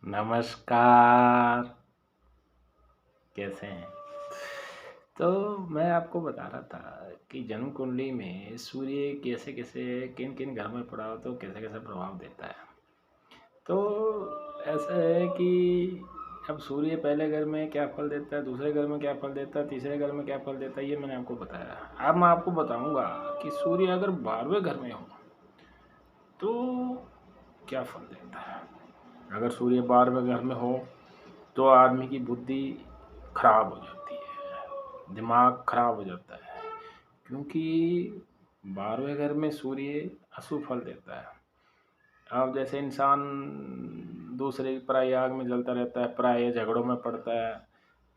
नमस्कार, कैसे हैं? तो मैं आपको बता रहा था कि जन्म कुंडली में सूर्य कैसे-कैसे किन-किन घर में पड़ा हो तो कैसे-कैसे प्रभाव देता है। तो ऐसा है कि अब सूर्य पहले घर में क्या फल देता है, दूसरे घर में क्या फल देता है, तीसरे घर में क्या फल देता है, ये मैंने आपको बताया। अब मैं आपको बताऊँगा कि सूर्य अगर 12वें घर में हो, तो क्या फल देता है। अगर सूर्य 12वें घर में हो तो आदमी की बुद्धि खराब हो जाती है, दिमाग खराब हो जाता है, क्योंकि 12वें घर में सूर्य अशुभ फल देता है। अब जैसे इंसान दूसरे पराई आग में जलता रहता है, पराये झगड़ों में पड़ता है,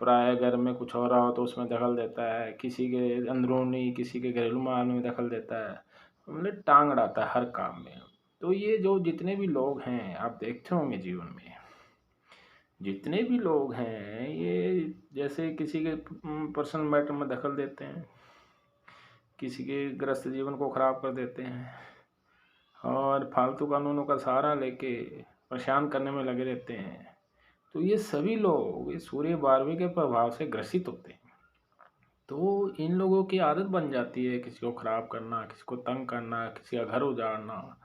पराये घर में कुछ हो रहा हो तो उसमें दखल देता है, किसी के अंदरूनी किसी के घरेलू मामले में दखल देता है, मतलब टांग अड़ाता है हर काम में। तो ये जो जितने भी लोग हैं आप देखते होंगे जीवन में, जितने भी लोग हैं ये जैसे किसी के पर्सनल मैटर में दखल देते हैं, किसी के ग्रस्त जीवन को ख़राब कर देते हैं और फालतू कानूनों का सहारा लेके परेशान करने में लगे रहते हैं। तो ये सभी लोग इस सूर्य 12वें के प्रभाव से ग्रसित होते हैं। तो इन लोगों की आदत बन जाती है किसी को ख़राब करना, किसी को तंग करना, किसी का घर उजाड़ना।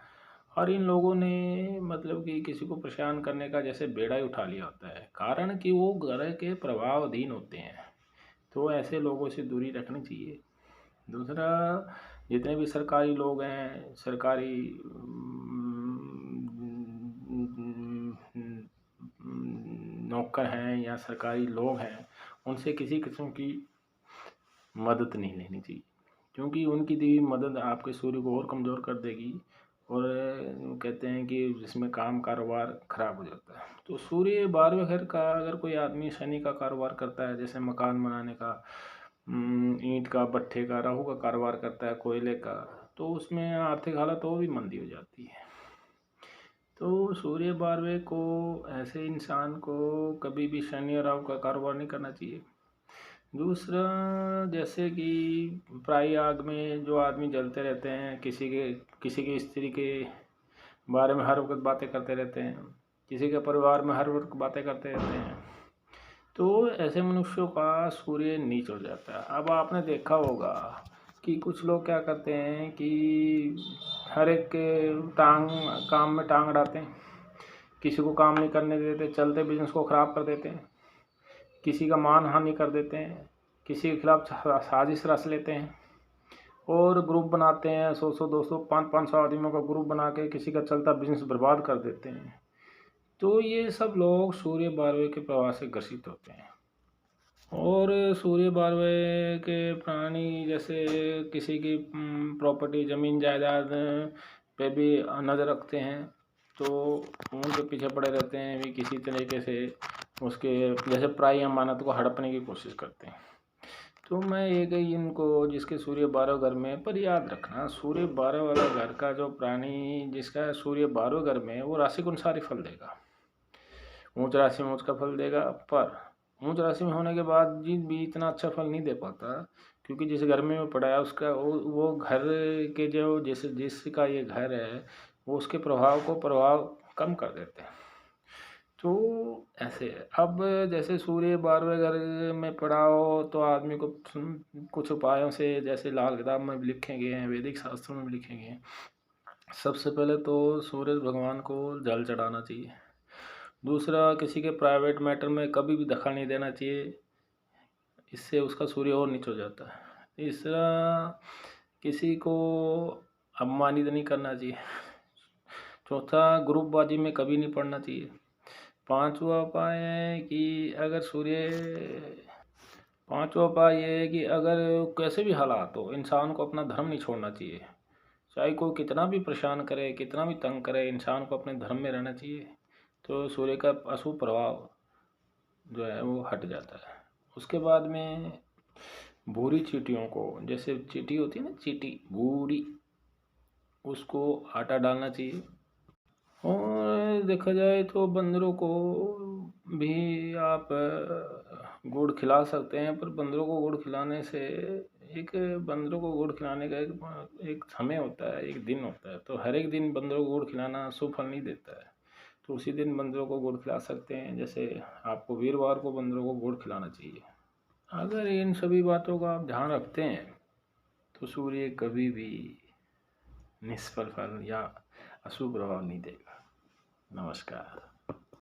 और इन लोगों ने मतलब कि किसी को परेशान करने का जैसे बेड़ा ही उठा लिया होता है, कारण कि वो ग्रह के प्रभाव अधीन होते हैं। तो ऐसे लोगों से दूरी रखनी चाहिए। दूसरा, जितने भी सरकारी लोग हैं, सरकारी नौकर हैं या सरकारी लोग हैं, उनसे किसी किस्म की मदद नहीं लेनी चाहिए, क्योंकि उनकी दी हुई मदद आपके सूर्य को और कमज़ोर कर देगी और कहते हैं कि जिसमें काम कारोबार ख़राब हो जाता है। तो सूर्य 12वें घर का अगर कोई आदमी शनि का कारोबार करता है, जैसे मकान बनाने का, ईंट का, भट्ठे का, राहु का कारोबार करता है, कोयले का, तो उसमें आर्थिक हालत और भी मंदी हो जाती है। तो सूर्य 12वें को ऐसे इंसान को कभी भी शनि और राहु का कारोबार नहीं करना चाहिए। दूसरा, जैसे कि पराई आग में जो आदमी जलते रहते हैं, किसी की स्त्री के बारे में हर वक्त बातें करते रहते हैं, किसी के परिवार में हर वक्त बातें करते रहते हैं, तो ऐसे मनुष्यों का सूर्य नीच हो जाता है। अब आपने देखा होगा कि कुछ लोग क्या करते हैं कि हर एक के काम में टांग अड़ाते हैं, किसी को काम नहीं करने देते, चलते बिजनेस को ख़राब कर देते हैं, किसी का मान हानि कर देते हैं, किसी के खिलाफ साजिश रच लेते हैं और ग्रुप बनाते हैं, 100-100, 200, 500 आदमियों का ग्रुप बना के किसी का चलता बिजनेस बर्बाद कर देते हैं। तो ये सब लोग सूर्य 12वें के प्रभाव से ग्रसित होते हैं। और सूर्य 12वें के प्राणी जैसे किसी की प्रॉपर्टी, ज़मीन जायदाद पे भी नज़र रखते हैं, तो उनके पीछे पड़े रहते हैं भी, किसी तरीके से उसके जैसे पराई अमानत को हड़पने की कोशिश करते हैं। तो मैं एक इनको जिसके सूर्य 12 घर में, पर याद रखना सूर्य 12 वाला घर का जो प्राणी जिसका सूर्य 12 घर में है वो राशि के अनुसार ही फल देगा, ऊंच राशि में ऊंच का फल देगा। पर ऊंच राशि में होने के बाद भी इतना अच्छा फल नहीं दे पाता, क्योंकि जिस घर में वो पड़ा है उसका वो घर के जो जिसका ये घर है वो उसके प्रभाव कम कर देते हैं। तो ऐसे है। अब जैसे सूर्य 12वें घर में पड़ा हो तो आदमी को कुछ उपायों से, जैसे लाल किताब में भी लिखे गए हैं, वैदिक शास्त्रों में भी लिखे गए हैं। सबसे पहले तो सूर्य भगवान को जल चढ़ाना चाहिए। दूसरा, किसी के प्राइवेट मैटर में कभी भी दखल नहीं देना चाहिए, इससे उसका सूर्य और नीच हो जाता है। तीसरा, किसी को अपमानित नहीं करना चाहिए। चौथा, ग्रुपबाजी में कभी नहीं पड़ना चाहिए। पांचवा उपाय है कि अगर कैसे भी हालात हो, इंसान को अपना धर्म नहीं छोड़ना चाहिए। चाहे कोई कितना भी परेशान करे, कितना भी तंग करे, इंसान को अपने धर्म में रहना चाहिए, तो सूर्य का अशुभ प्रभाव जो है वो हट जाता है। उसके बाद में भूरी चींटियों को, जैसे चींटी होती है ना, चींटी भूरी, उसको आटा डालना चाहिए। और देखा जाए तो बंदरों को भी आप गुड़ खिला सकते हैं, पर बंदरों को गुड़ खिलाने से बंदरों को गुड़ खिलाने का एक समय होता है, एक दिन होता है, तो हर एक दिन बंदरों को गुड़ खिलाना शुभ फल नहीं देता है। तो उसी दिन बंदरों को गुड़ खिला सकते हैं। जैसे आपको वीरवार को बंदरों को गुड़ खिलाना चाहिए। अगर इन सभी बातों का आप ध्यान रखते हैं तो सूर्य कभी भी निष्फल फल या अशुभ प्रभाव नहीं देगा। नमस्कार।